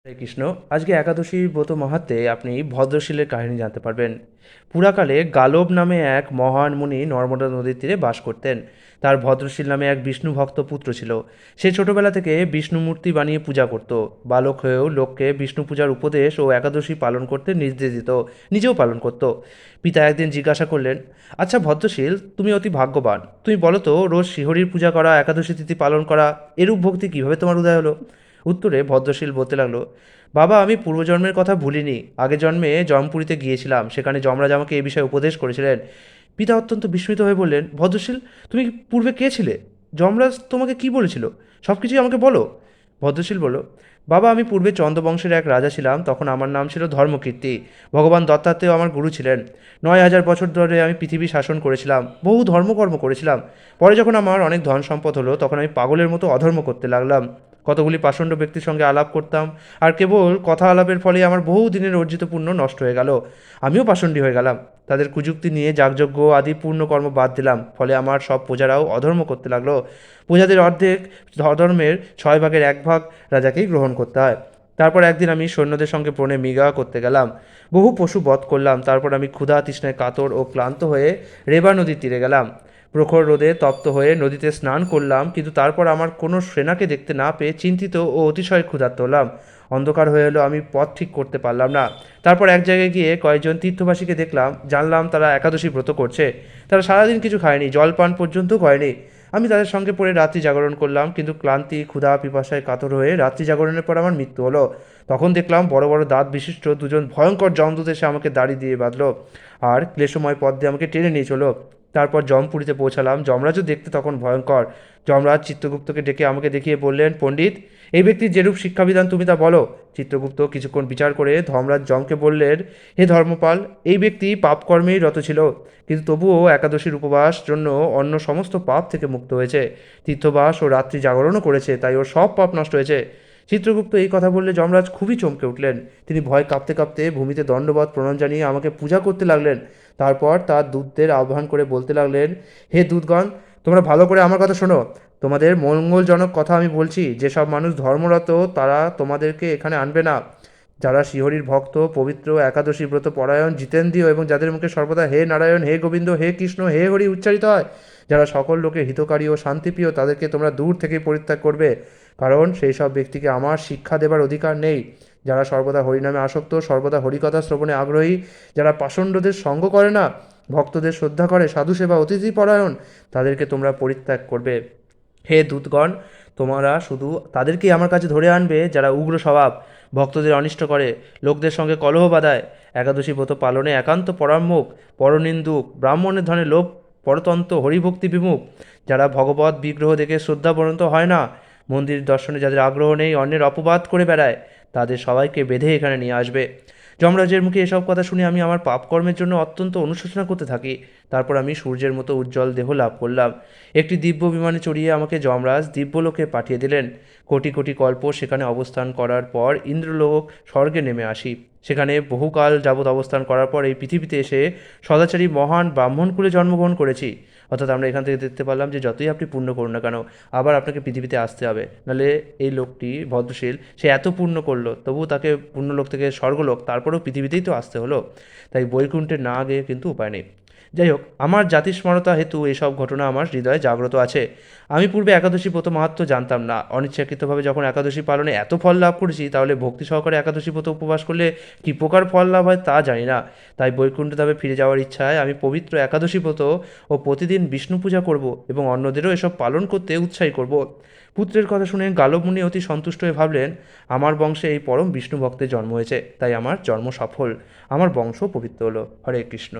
হরে কৃষ্ণ। আজকে একাদশী ব্রত মাহাত্ম্যে আপনি ভদ্রশীলের কাহিনী জানতে পারবেন। পুরাকালে গালব নামে এক মহান মুনি নর্মদা নদীর তীরে বাস করতেন। তার ভদ্রশীল নামে এক বিষ্ণু ভক্ত পুত্র ছিল। সে ছোটবেলা থেকে বিষ্ণু মূর্তি বানিয়ে পূজা করত। বালক হয়েও লোককে বিষ্ণু পূজার উপদেশ ও একাদশী পালন করতে নির্দেশ দিত, নিজেও পালন করত। পিতা একদিন জিজ্ঞাসা করলেন, আচ্ছা ভদ্রশীল, তুমি অতি ভাগ্যবান, তুমি বলো তো, রোজ শ্রীহরির পূজা করা, একাদশী তিথি পালন করা, এরূপ ভক্তি কীভাবে তোমার উদয় হলো? উত্তরে ভদ্রশীল বলতে লাগলো, বাবা, আমি পূর্বজন্মের কথা ভুলিনি। আগের জন্মে জমপুরীতে গিয়েছিলাম, সেখানে যমরাজ আমাকে এই বিষয়ে উপদেশ করেছিলেন। পিতা অত্যন্ত বিস্মিত হয়ে বললেন, ভদ্রশীল, তুমি পূর্বে কে ছিলে? যমরাজ তোমাকে কি বলেছিল? সব কিছুই আমাকে বলো। ভদ্রশীল বলল, বাবা, আমি পূর্বে চন্দ্রবংশের এক রাজা ছিলাম, তখন আমার নাম ছিল ধর্মকীর্তি। ভগবান দত্তাত্রেয় আমার গুরু ছিলেন। 9,000 বছর ধরে আমি পৃথিবী শাসন করেছিলাম, বহু ধর্মকর্ম করেছিলাম। পরে যখন আমার অনেক ধন সম্পদ হলো, তখন আমি পাগলের মতো অধর্ম করতে লাগলাম। কতগুলি পাষণ্ড ব্যক্তির সঙ্গে আলাপ করতাম, আর কেবল কথা আলাপের ফলে আমার বহু দিনের অর্জিত পুণ্য নষ্ট হয়ে গেল। আমিও পাষণ্ডী হয়ে গেলাম। তাদের কুযুক্তি নিয়ে যাগযজ্ঞ আদি পূর্ণ কর্ম বাদ দিলাম, ফলে আমার সব প্রজারাও অধর্ম করতে লাগলো। প্রজাদের অর্ধেক অধর্মের 6 ভাগের 1 ভাগ রাজাকেই গ্রহণ করতে হয়। তারপর একদিন আমি সৈন্যদের সঙ্গে বনে মৃগা করতে গেলাম। বহু পশু বধ করলাম। তারপর আমি ক্ষুধা তৃষ্ণায় কাতর ও ক্লান্ত হয়ে রেবা নদীর তীরে গেলাম। প্রখর রোদে তপ্ত হয়ে নদীতে স্নান করলাম, কিন্তু তারপর আমার কোনো সেনাকে দেখতে না পেয়ে চিন্তিত ও অতিশয় ক্ষুধার্ত হলাম। অন্ধকার হয়ে এলো, আমি পথ ঠিক করতে পারলাম না। তারপর এক জায়গায় গিয়ে কয়েকজন তীর্থবাসীকে দেখলাম, জানলাম তারা একাদশী ব্রত করছে। তারা সারাদিন কিছু খায়নি, জলপান পর্যন্ত করেনি। আমি তাদের সঙ্গে পড়ে রাত্রি জাগরণ করলাম, কিন্তু ক্লান্তি, ক্ষুধা, পিপাসায় কাতর হয়ে রাত্রি জাগরণের পর আমার মৃত্যু হলো। তখন দেখলাম বড় বড় দাঁত বিশিষ্ট দুজন ভয়ঙ্কর যমদূত এসে আমাকে দাড়ি দিয়ে বাঁধলো, আর ক্লেশময় পথ দিয়ে আমাকে টেনে নিয়ে চলো। তারপর জমপুরীতে পৌঁছালাম। যমরাজও দেখতে তখন ভয়ঙ্কর। যমরাজ চিত্রগুপ্তকে ডেকে আমাকে দেখিয়ে বললেন, পণ্ডিত, এই ব্যক্তির যেরূপ শিক্ষাবিধান তুমি তা বলো। চিত্রগুপ্ত কিছুক্ষণ বিচার করে ধর্মরাজ যমকে বললেন, হে ধর্মপাল, এই ব্যক্তি পাপকর্মেই রত ছিল, কিন্তু তবুও একাদশীর উপবাস জন্য অন্য সমস্ত পাপ থেকে মুক্ত হয়েছে। তীর্থবাস ও রাত্রি জাগরণও করেছে, তাই ওর সব পাপ নষ্ট হয়েছে। চিত্রগুপ্ত এই কথা বললে যমরাজ খুবই চমকে উঠলেন। তিনি ভয় কাঁপতে কাঁপতে ভূমিতে দণ্ডবত প্রণাম জানিয়ে আমাকে পূজা করতে লাগলেন। তারপর তার দূতদের আহ্বান করে বলতে লাগলেন, হে দূতগণ, তোমরা ভালো করে আমার কথা শোনো। তোমাদের মঙ্গলজনক কথা আমি বলছি। যেসব মানুষ ধর্মরত, তারা তোমাদেরকে এখানে আনবে না। যারা শ্রীহরির ভক্ত, পবিত্র, একাদশী ব্রত পরায়ণ, জিতেন্দ্রীয় এবং যাদের মুখে সর্বদা হে নারায়ণ, হে গোবিন্দ, হে কৃষ্ণ, হে হরি উচ্চারিত হয়, যারা সকল লোকের হিতকারী ও শান্তিপ্রিয়, তাদেরকে তোমরা দূর থেকে পরিত্যাগ করবে, কারণ সেই সব ব্যক্তিকে আমার শিক্ষা দেবার অধিকার নেই। যারা সর্বদা হরিনামে আসক্ত, সর্বদা হরিকথা শ্রবণে আগ্রহী, যারা পাষণ্ডদের সঙ্গ করে না, ভক্তদের শ্রদ্ধা করে, সাধু সেবা, অতিথি পরায়ণ, তাদেরকে তোমরা পরিত্যাগ করবে। হে দূতগণ, তোমরা শুধু তাদেরকেই আমার কাছে ধরে আনবে যারা উগ্র স্বভাব, ভক্তদের অনিষ্ট করে, লোকদের সঙ্গে কলহ বাধায়, একাদশী ব্রত পালনে একান্ত পরাম্মুখ, পরনিন্দুক, ব্রাহ্মণের ধনে লোভ, পরতন্ত্র, হরিভক্তি বিমুখ, যারা ভগবত বিগ্রহ দেখে শ্রদ্ধাবনত হয় না, মন্দির দর্শনে যাদের আগ্রহ নেই, অন্যের অপবাদ করে বেড়ায়, তাদের সবাইকে বেঁধে এখানে নিয়ে আসবে। যমরাজের মুখে এসব কথা শুনে আমি আমার পাপকর্মের জন্য অত্যন্ত অনুশোচনা করতে থাকি। তারপর আমি সূর্যের মতো উজ্জ্বল দেহ লাভ করলাম। একটি দিব্য বিমানে চড়িয়ে আমাকে যমরাজ দিব্যলোকে পাঠিয়ে দিলেন। কোটি কোটি কল্প সেখানে অবস্থান করার পর ইন্দ্রলোক স্বর্গে নেমে আসি। সেখানে বহুকাল যাবৎ অবস্থান করার পর এই পৃথিবীতে এসে সদাচারী মহান ব্রাহ্মণকুলে জন্মগ্রহণ করেছি। অর্থাৎ আমরা এখান থেকে দেখতে পারলাম যে যতই আপনি পুণ্য করুন না কেন, আবার আপনাকে পৃথিবীতে আসতে হবে। নাহলে এই লোকটি ভদ্রশীল, সে এত পুণ্য করলো, তবুও তাকে পুণ্যলোক থেকে স্বর্গলোক, তারপরেও পৃথিবীতেই তো আসতে হলো। তাই বৈকুণ্ঠে না গিয়ে কিন্তু উপায় নেই। যাই হোক, আমার জাতিস্মরতা হেতু এসব ঘটনা আমার হৃদয়ে জাগ্রত আছে। আমি পূর্বে একাদশী ব্রত মাহাত্ম্য জানতাম না। অনিচ্ছাকৃতভাবে যখন একাদশী পালনে এত ফল লাভ করেছি, তাহলে ভক্তি সহকারে একাদশী ব্রত উপবাস করলে কী প্রকার ফল লাভ হয় তা জানি না। তাই বৈকুণ্ঠ ধামে ফিরে যাওয়ার ইচ্ছায় আমি পবিত্র একাদশী ব্রত ও প্রতিদিন বিষ্ণু পূজা করব এবং অন্যদেরও এসব পালন করতে উৎসাহী করব। পুত্রের কথা শুনে গালব মুনি অতি সন্তুষ্ট হয়ে ভাবলেন, আমার বংশে এই পরম বিষ্ণু ভক্তের জন্ম হয়েছে, তাই আমার জন্ম সফল, আমার বংশ পবিত্র হলো। হরে কৃষ্ণ।